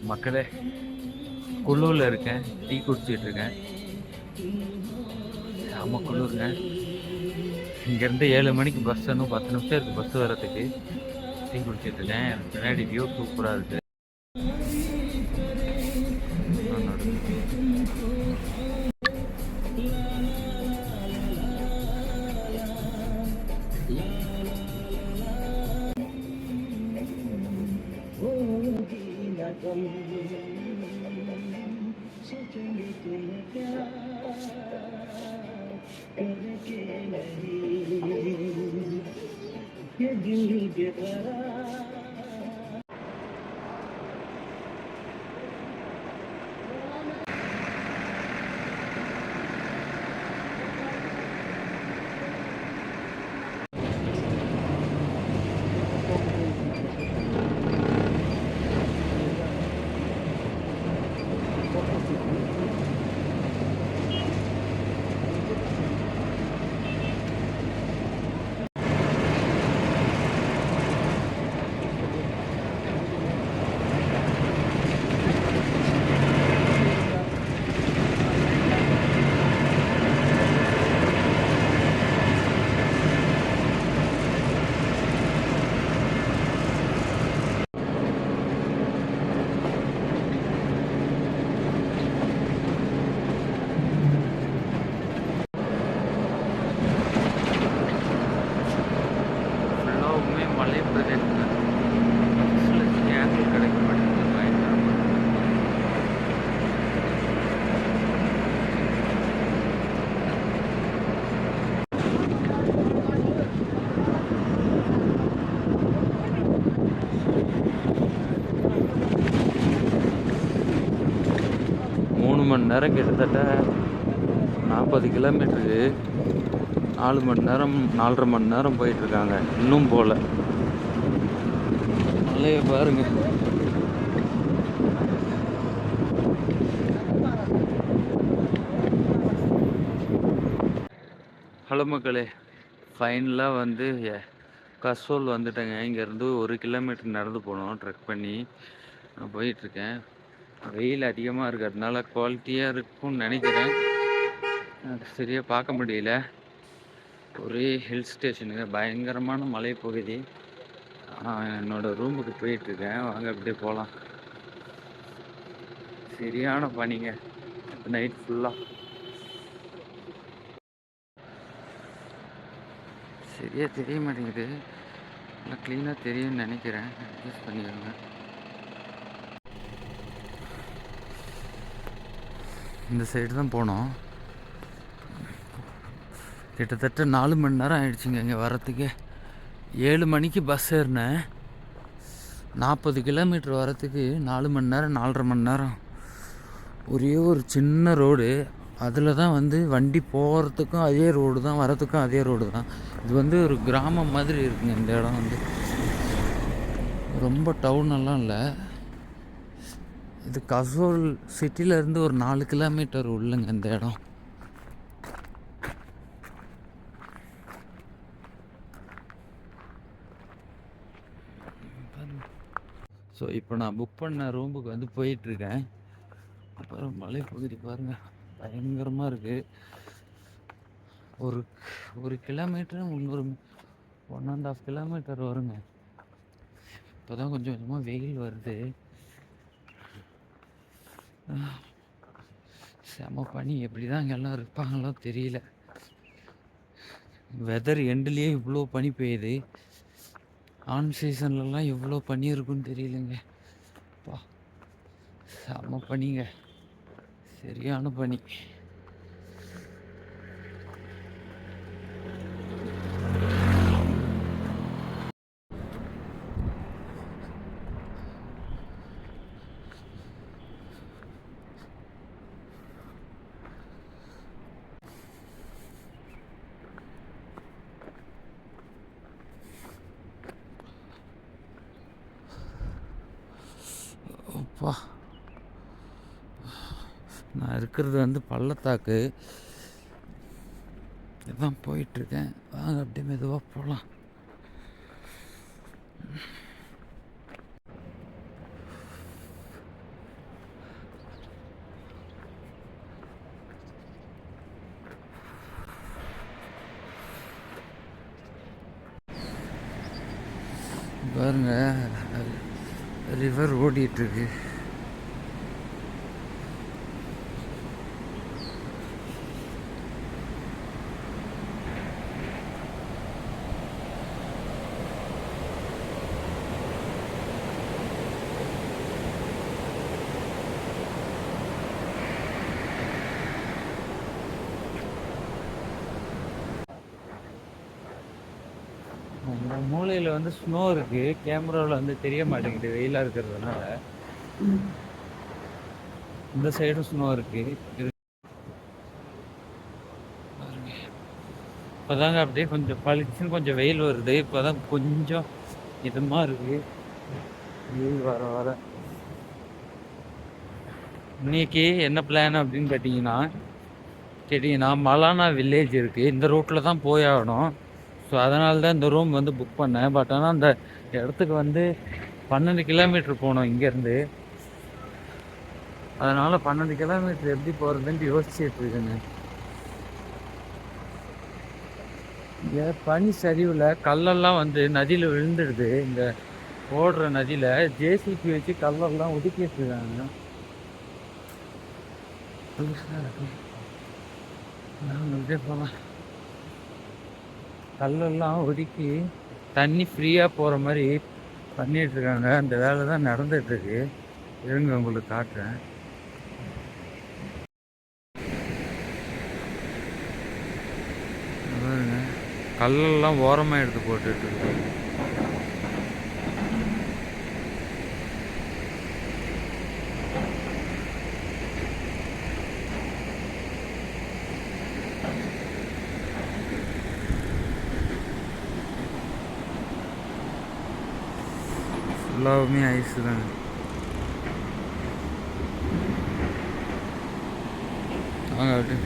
மக்களே, குளூரில் இருக்கேன், டீ குடிச்சிட்டு இருக்கேன். செம்ம குளிருங்க. இங்கேருந்து 7 மணிக்கு பஸ், இன்னும் 10 நிமிஷம் இருக்குது பஸ் வர்றதுக்கு. டீ குடிச்சிட்டு இருக்கேன். பின்னாடி வியூ சூப்பராக இருக்குது. மலை பிரதேசம் கிடைக்க மாட்டேங்குது. பயங்கரமாக 3 மணி நேரம், கிட்டத்தட்ட 40 கிலோமீட்டருக்கு 4 மணி நேரம் 4.5 மணி நேரம் போயிட்டுருக்காங்க. இன்னும் போகல. மலையை பாருங்க. ஹலோ மக்களே, ஃபைனலாக வந்து கசோல் வந்துட்டேங்க. இங்கேருந்து 1 கிலோமீட்டர் நடந்து போகணும் ட்ரெக் பண்ணி. நான் போயிட்டுருக்கேன். வெயில் அதிகமாக இருக்கிறதுனால குவாலிட்டியாக இருக்கும்னு நினைக்கிறேன். அது சரியாக பார்க்க முடியல. ஒரே ஹில் ஸ்டேஷனுங்க, பயங்கரமான மலைப்பகுதி. என்னோடய ரூமுக்கு போயிட்டுருக்கேன். வாங்க அப்படியே போகலாம். சரியான பனிங்க நைட் ஃபுல்லாக. சரியாக தெரிய மாட்டேங்குது. நல்லா க்ளீனாக தெரியும்னு நினைக்கிறேன். அட்ஜஸ்ட் பண்ணிடுங்க. இந்த சைடு தான் போனோம். கிட்டத்தட்ட 4 மணி நேரம் ஆயிடுச்சுங்க இங்கே வரத்துக்கு. 7 மணிக்கு பஸ் ஏறினேன். 40 கிலோமீட்டர் வரத்துக்கு 4 மணி நேரம் 4.5 மணி நேரம். ஒரே ஒரு சின்ன ரோடு, அதில் தான் வந்து வண்டி போகிறதுக்கும் அதே ரோடு தான், வரத்துக்கும் அதே ரோடு தான். இது வந்து ஒரு கிராமம் மாதிரி இருக்குங்க. இந்த இடம் வந்து ரொம்ப டவுனெல்லாம் இல்லை. இது கசோல் சிட்டியிலேருந்து ஒரு 4 கிலோமீட்டர் உள்ளங்க இந்த இடம். ஸோ இப்போ நான் புக் பண்ண ரூமுக்கு வந்து போயிட்டுருக்கேன். அப்புறம் மலைப்பகுதி பாருங்கள், பயங்கரமாக இருக்குது. ஒரு கிலோமீட்டர் 1.5 கிலோமீட்டர் வருங்க. இப்போ தான் கொஞ்சம் கொஞ்சமாக வெயில் வருது. செம பனி. எப்படி தான் இங்கே எல்லாம் இருப்பாங்களோ தெரியல. வெதர் எண்ட்லேயே இவ்வளோ பனி பெய்யுது. ஆன் சீசன்லலாம் எவ்வளோ பனி இருக்குன்னு தெரியலங்க. பா, செம பனிங்க, சரியான பனி. அப்பா, நான் இருக்கிறது வந்து பள்ளத்தாக்கு. இதான் போயிட்டுருக்கேன். வாங்க அப்படியே மெதுவாக போகலாம். பாருங்க, ரிவர் ஓடிட்டுருக்கு. மூலையில் வந்து ஸ்னோ இருக்கு, கேமராவில் வந்து தெரிய மாட்டேங்குது வெயிலாக இருக்கிறதுனால. இந்த சைடும் ஸ்னோ இருக்கு. இப்போதாங்க அப்படியே கொஞ்சம் பளிச்சுன்னு கொஞ்சம் வெயில் வருது. இப்போதான் கொஞ்சம் இதமாக இருக்கு வெயில் வர வர. இன்னைக்கு என்ன பிளான் அப்படின்னு கேட்டிங்கன்னா மலானா வில்லேஜ் இருக்குது, இந்த ரூட்டில் தான் போய் ஆகணும். ஸோ அதனால தான் இந்த ரூம் வந்து புக் பண்ணேன். பட் ஆனால் அந்த இடத்துக்கு வந்து 12 கிலோமீட்டர் போகணும் இங்கேருந்து. அதனால் 12 கிலோமீட்டர் எப்படி போகிறதுன்ட்டு யோசிச்சுட்டு இருக்கேங்க. இங்கே பனி சரிவில் கல்லெல்லாம் வந்து நதியில் விழுந்துடுது. இந்த ஓடுற நதியில் ஜேசிபி வச்சு கல்லெல்லாம் ஒதுக்கிட்டு இருக்காங்க. போகலாம், கல்லெல்லாம் ஒதுக்கி தண்ணி ஃப்ரீயாக போகிற மாதிரி பண்ணிகிட்ருக்காங்க. அந்த வேலை தான் நடந்துகிட்ருக்கு. இருங்க உங்களுக்கு காட்டுறேன். கல்லெல்லாம் ஓரமாக எடுத்து போட்டுட்ருக்கு. ஃபுல்லாகவுமே ஐஸு தாங்க. வாங்க அப்படி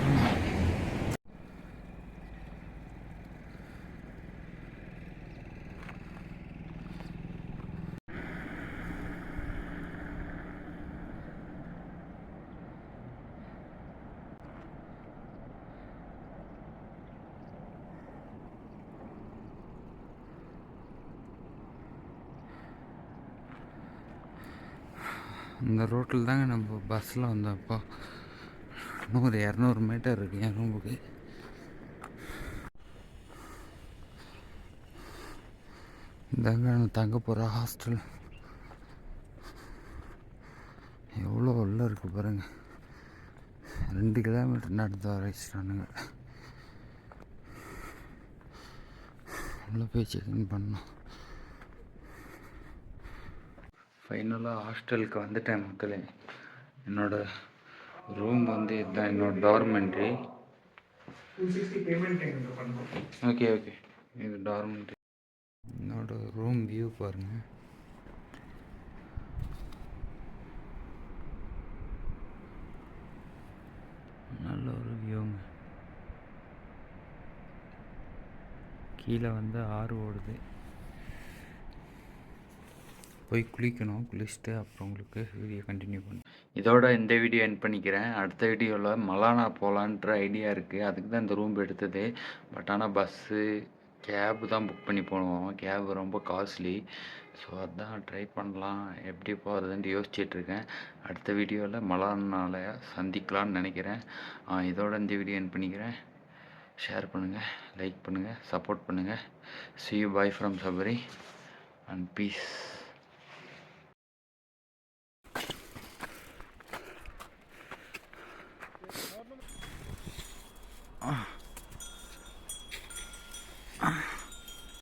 இந்த ரோட்டில் தாங்க நம்ம பஸ்ஸில் வந்தப்போ 100-200 மீட்டர் இருக்குது என் ரூமுக்கு. இதாங்க நான் தங்க போகிற ஹாஸ்டல். எவ்வளோ உள்ள இருக்குது பாருங்கள். 2 கிலோமீட்டர் நடந்து வர வச்சுட்டானுங்க. உள்ளே போய் செக்இன் பண்ணோம். ஃபைனலாக ஹாஸ்டலுக்கு வந்துட்டேன் மக்களே. என்னோடய ரூம் வந்து இதுதான், என்னோட டார்மெண்ட்ரி. 260 பேமெண்ட் பண்ணணும். ஓகே இது டார்மெண்ட்ரி. என்னோட ரூம் வியூ பாருங்கள். நல்ல ஒரு வியூங்க. கீழே வந்து ஆறு ஓடுது. போய் குளிக்கணும், குளிச்சுட்டு அப்புறம் உங்களுக்கு வீடியோ கண்டினியூ பண்ணேன். இதோட இந்த வீடியோ எண்ட் பண்ணிக்கிறேன். அடுத்த வீடியோவில் மலானா போகலான்ற ஐடியா இருக்குது. அதுக்கு தான் இந்த ரூம் எடுத்தது. பட் ஆனால் பஸ்ஸு கேபு தான் புக் பண்ணி போனோம். கேபு ரொம்ப காஸ்ட்லி. ஸோ அதான் ட்ரை பண்ணலாம், எப்படி போகிறதுன்ட்டு யோசிச்சிட்ருக்கேன். அடுத்த வீடியோவில் மலானால சந்திக்கலான்னு நினைக்கிறேன். இதோட இந்த வீடியோ எண்ட் பண்ணிக்கிறேன். ஷேர் பண்ணுங்கள், லைக் பண்ணுங்கள், சப்போர்ட் பண்ணுங்கள். See you, bye from Sabari and peace.